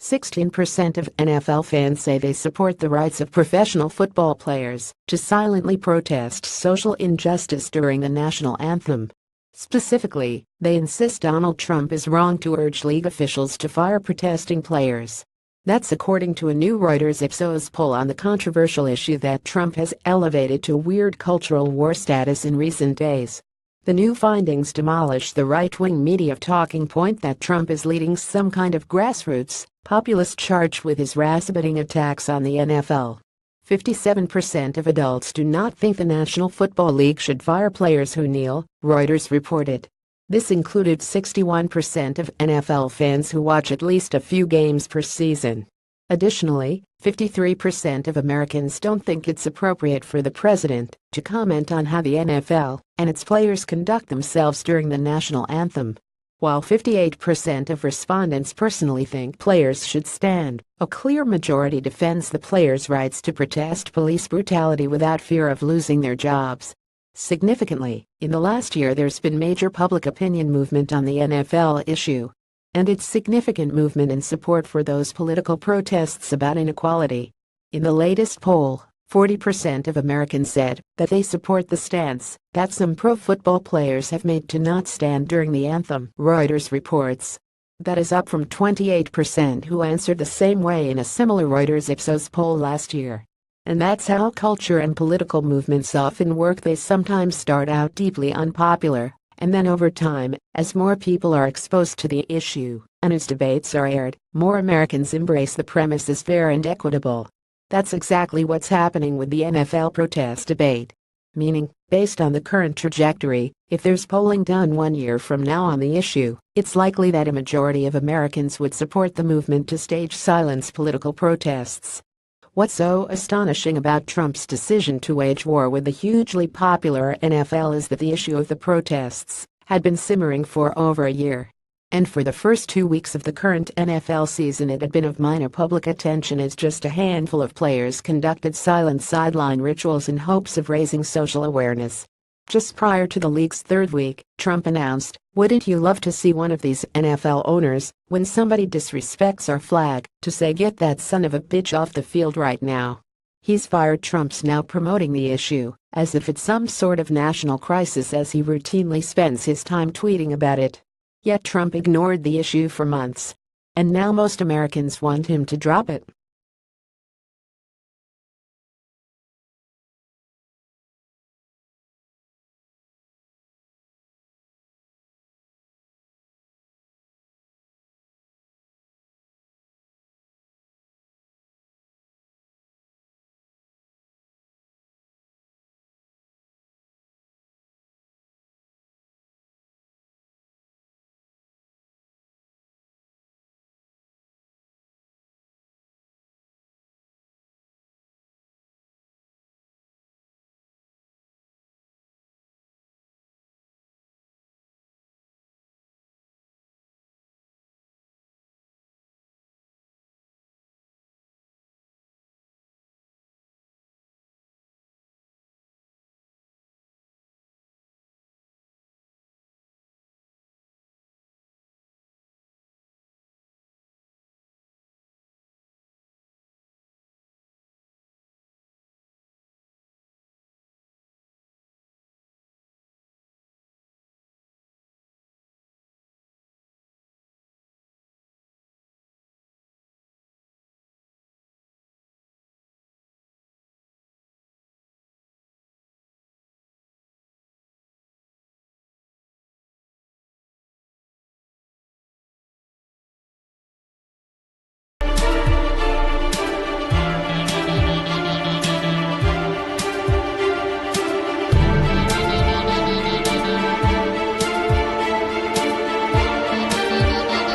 16% of NFL fans say they support the rights of professional football players to silently protest social injustice during the national anthem. Specifically, they insist Donald Trump is wrong to urge league officials to fire protesting players. That's according to a new Reuters Ipsos poll on the controversial issue that Trump has elevated to weird cultural war status in recent days. The new findings demolish the right-wing media talking point that Trump is leading some kind of grassroots, populist charge with his race-baiting attacks on the NFL. 57% of adults do not think the National Football League should fire players who kneel, Reuters reported. This included 61% of NFL fans who watch at least a few games per season. Additionally, 53% of Americans don't think it's appropriate for the president to comment on how the NFL and its players conduct themselves during the national anthem. While 58% of respondents personally think players should stand, a clear majority defends the players' rights to protest police brutality without fear of losing their jobs. Significantly, in the last year there's been major public opinion movement on the NFL issue, and its significant movement in support for those political protests about inequality. In the latest poll, 40% of Americans said that they support the stance that some pro football players have made to not stand during the anthem, Reuters reports. That is up from 28% who answered the same way in a similar Reuters Ipsos poll last year. And that's how culture and political movements often work. They sometimes start out deeply unpopular, and then over time, as more people are exposed to the issue and as debates are aired, more Americans embrace the premise as fair and equitable. That's exactly what's happening with the NFL protest debate. Meaning, based on the current trajectory, if there's polling done 1 year from now on the issue, it's likely that a majority of Americans would support the movement to stage silence political protests. What's so astonishing about Trump's decision to wage war with the hugely popular NFL is that the issue of the protests had been simmering for over a year. And for the first 2 weeks of the current NFL season it had been of minor public attention as just a handful of players conducted silent sideline rituals in hopes of raising social awareness. Just prior to the league's third week, Trump announced, "Wouldn't you love to see one of these NFL owners, when somebody disrespects our flag, to say get that son of a bitch off the field right now?" He's fired. Trump's now promoting the issue as if it's some sort of national crisis as he routinely spends his time tweeting about it. Yet Trump ignored the issue for months. And now most Americans want him to drop it.